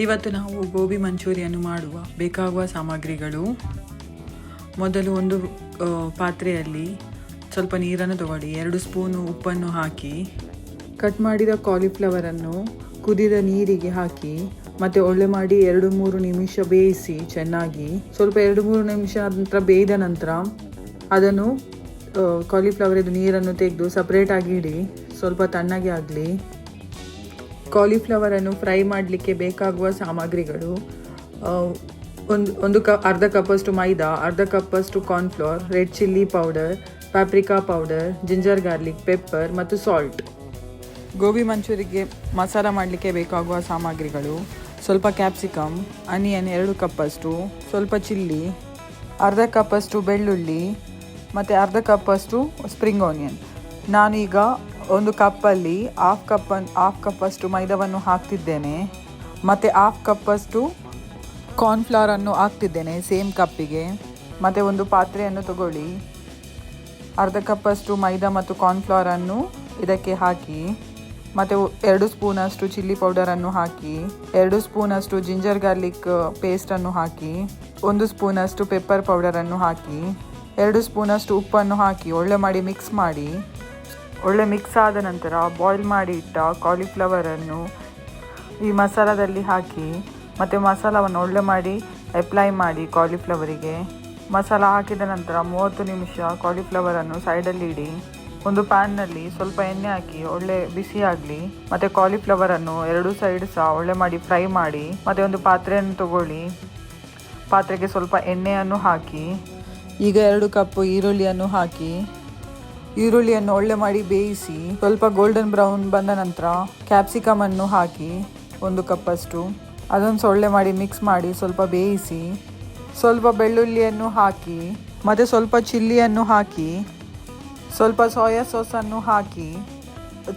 ಇವತ್ತು ನಾವು ಗೋಬಿ ಮಂಚೂರಿಯನ್ನು ಮಾಡುವ ಬೇಕಾಗುವ ಸಾಮಗ್ರಿಗಳು. ಮೊದಲು ಒಂದು ಪಾತ್ರೆಯಲ್ಲಿ ಸ್ವಲ್ಪ ನೀರನ್ನು ತಗೊಳ್ಳಿ, 2 ಸ್ಪೂನು ಉಪ್ಪನ್ನು ಹಾಕಿ, ಕಟ್ ಮಾಡಿದ ಕಾಲಿಫ್ಲವರನ್ನು ಕುದಿದ ನೀರಿಗೆ ಹಾಕಿ ಮತ್ತು ಒಳ್ಳೆ ಮಾಡಿ 2-3 ನಿಮಿಷ ಬೇಯಿಸಿ ಚೆನ್ನಾಗಿ. ಸ್ವಲ್ಪ 2-3 ನಿಮಿಷ ನಂತರ ಬೇಯ್ದ ನಂತರ ಅದನ್ನು ಕಾಲಿಫ್ಲವರಿದ್ದು ನೀರನ್ನು ತೆಗೆದು ಸಪ್ರೇಟಾಗಿ ಇಡಿ, ಸ್ವಲ್ಪ ತಣ್ಣಗೆ ಆಗಲಿ. ಕಾಲಿಫ್ಲವರನ್ನು ಫ್ರೈ ಮಾಡಲಿಕ್ಕೆ ಬೇಕಾಗುವ ಸಾಮಗ್ರಿಗಳು: ಅರ್ಧ ಕಪ್ಪಷ್ಟು ಮೈದಾ, ಅರ್ಧ ಕಪ್ಪಷ್ಟು cornflour, red chilli powder, paprika powder, ginger garlic pepper ಮತ್ತು ಸಾಲ್ಟ್. ಗೋಬಿ ಮಂಚೂರಿಗೆ ಮಸಾಲ ಮಾಡಲಿಕ್ಕೆ ಬೇಕಾಗುವ ಸಾಮಗ್ರಿಗಳು: ಸ್ವಲ್ಪ ಕ್ಯಾಪ್ಸಿಕಮ್, ಆನಿಯನ್ 2 ಕಪ್ಪಷ್ಟು, ಸ್ವಲ್ಪ ಚಿಲ್ಲಿ, ಅರ್ಧ ಕಪ್ಪಷ್ಟು ಬೆಳ್ಳುಳ್ಳಿ ಮತ್ತು ಅರ್ಧ ಕಪ್ಪಷ್ಟು ಸ್ಪ್ರಿಂಗ್ ಆನಿಯನ್. ನಾನೀಗ ಒಂದು ಕಪ್ಪಲ್ಲಿ ಹಾಫ್ ಕಪ್ಪಷ್ಟು ಮೈದಾವನ್ನು ಹಾಕ್ತಿದ್ದೇನೆ ಮತ್ತು ಹಾಫ್ ಕಪ್ಪಷ್ಟು ಕಾರ್ನ್ಫ್ಲವರನ್ನು ಹಾಕ್ತಿದ್ದೇನೆ ಸೇಮ್ ಕಪ್ಪಿಗೆ. ಮತ್ತು ಒಂದು ಪಾತ್ರೆಯನ್ನು ತಗೊಳ್ಳಿ, ಅರ್ಧ ಕಪ್ಪಷ್ಟು ಮೈದಾ ಮತ್ತು ಕಾರ್ನ್ಫ್ಲವರನ್ನು ಇದಕ್ಕೆ ಹಾಕಿ, ಮತ್ತು 2 ಸ್ಪೂನಷ್ಟು ಚಿಲ್ಲಿ ಪೌಡರನ್ನು ಹಾಕಿ, 2 ಸ್ಪೂನಷ್ಟು ಜಿಂಜರ್ ಗಾರ್ಲಿಕ್ ಪೇಸ್ಟನ್ನು ಹಾಕಿ, 1 ಸ್ಪೂನಷ್ಟು ಪೆಪ್ಪರ್ ಪೌಡರನ್ನು ಹಾಕಿ, 2 ಸ್ಪೂನಷ್ಟು ಉಪ್ಪನ್ನು ಹಾಕಿ ಒಳ್ಳೆ ಮಾಡಿ ಮಿಕ್ಸ್ ಮಾಡಿ. ಒಳ್ಳೆ ಮಿಕ್ಸ್ ಆದ ನಂತರ ಬಾಯ್ಲ್ ಮಾಡಿ ಇಟ್ಟ ಕಾಲಿಫ್ಲವರನ್ನು ಈ ಮಸಾಲದಲ್ಲಿ ಹಾಕಿ ಮತ್ತು ಮಸಾಲವನ್ನು ಒಳ್ಳೆ ಮಾಡಿ ಅಪ್ಲೈ ಮಾಡಿ ಕಾಲಿಫ್ಲವರಿಗೆ. ಮಸಾಲ ಹಾಕಿದ ನಂತರ 30 ನಿಮಿಷ ಕಾಲಿಫ್ಲವರನ್ನು ಸೈಡಲ್ಲಿ ಇಡಿ. ಒಂದು ಪ್ಯಾನ್ನಲ್ಲಿ ಸ್ವಲ್ಪ ಎಣ್ಣೆ ಹಾಕಿ ಒಳ್ಳೆ ಬಿಸಿ ಆಗಲಿ ಮತ್ತು ಕಾಲಿಫ್ಲವರನ್ನು 2 ಸೈಡ್ ಸಹ ಒಳ್ಳೆ ಮಾಡಿ ಫ್ರೈ ಮಾಡಿ. ಮತ್ತು ಒಂದು ಪಾತ್ರೆಯನ್ನು ತಗೊಳ್ಳಿ, ಪಾತ್ರೆಗೆ ಸ್ವಲ್ಪ ಎಣ್ಣೆಯನ್ನು ಹಾಕಿ, ಈಗ 2 ಕಪ್ ಈರುಳ್ಳಿಯನ್ನು ಹಾಕಿ, ಈರುಳ್ಳಿಯನ್ನು ಒಳ್ಳೆ ಮಾಡಿ ಬೇಯಿಸಿ. ಸ್ವಲ್ಪ ಗೋಲ್ಡನ್ ಬ್ರೌನ್ ಬಂದ ನಂತರ ಕ್ಯಾಪ್ಸಿಕಮನ್ನು ಹಾಕಿ 1 ಕಪ್ಪಷ್ಟು, ಅದನ್ನು ಒಳ್ಳೆ ಮಾಡಿ ಮಿಕ್ಸ್ ಮಾಡಿ ಸ್ವಲ್ಪ ಬೇಯಿಸಿ. ಸ್ವಲ್ಪ ಬೆಳ್ಳುಳ್ಳಿಯನ್ನು ಹಾಕಿ ಮತ್ತು ಸ್ವಲ್ಪ ಚಿಲ್ಲಿಯನ್ನು ಹಾಕಿ, ಸ್ವಲ್ಪ ಸೋಯಾ ಸಾಸನ್ನು ಹಾಕಿ,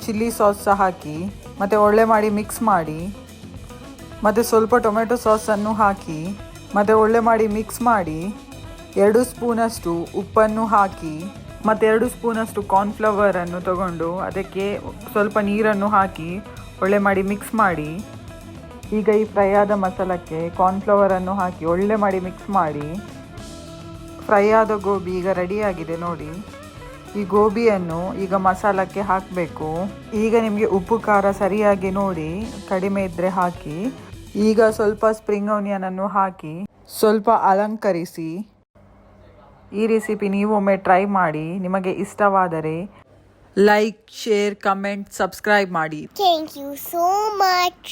ಚಿಲ್ಲಿ ಸಾಸ್ ಸಹ ಹಾಕಿ ಮತ್ತು ಒಳ್ಳೆ ಮಾಡಿ ಮಿಕ್ಸ್ ಮಾಡಿ. ಮತ್ತು ಸ್ವಲ್ಪ ಟೊಮೆಟೊ ಸಾಸನ್ನು ಹಾಕಿ ಮತ್ತು ಒಳ್ಳೆ ಮಾಡಿ ಮಿಕ್ಸ್ ಮಾಡಿ. 2 ಸ್ಪೂನಷ್ಟು ಉಪ್ಪನ್ನು ಹಾಕಿ ಮತ್ತು 2 ಸ್ಪೂನಷ್ಟು ಕಾರ್ನ್ಫ್ಲವರನ್ನು ತಗೊಂಡು ಅದಕ್ಕೆ ಸ್ವಲ್ಪ ನೀರನ್ನು ಹಾಕಿ ಒಳ್ಳೆ ಮಾಡಿ ಮಿಕ್ಸ್ ಮಾಡಿ. ಈಗ ಈ ಫ್ರೈ ಆದ ಮಸಾಲಕ್ಕೆ ಕಾರ್ನ್ಫ್ಲವರನ್ನು ಹಾಕಿ ಒಳ್ಳೆ ಮಾಡಿ ಮಿಕ್ಸ್ ಮಾಡಿ. ಫ್ರೈ ಆದ ಗೋಬಿ ಈಗ ರೆಡಿಯಾಗಿದೆ ನೋಡಿ. ಈ ಗೋಬಿಯನ್ನು ಈಗ ಮಸಾಲಕ್ಕೆ ಹಾಕಬೇಕು. ಈಗ ನಿಮಗೆ ಉಪ್ಪು ಖಾರ ಸರಿಯಾಗಿ ನೋಡಿ, ಕಡಿಮೆ ಇದ್ದರೆ ಹಾಕಿ. ಈಗ ಸ್ವಲ್ಪ ಸ್ಪ್ರಿಂಗ್ ಆನಿಯನನ್ನು ಹಾಕಿ ಸ್ವಲ್ಪ ಅಲಂಕರಿಸಿ. ಈ ರೆಸಿಪಿ ನೀವು ಒಮ್ಮೆ ಟ್ರೈ ಮಾಡಿ. ನಿಮಗೆ ಇಷ್ಟವಾದರೆ ಲೈಕ್, ಶೇರ್, ಕಮೆಂಟ್, ಸಬ್ಸ್ಕ್ರೈಬ್ ಮಾಡಿ. Thank you so much.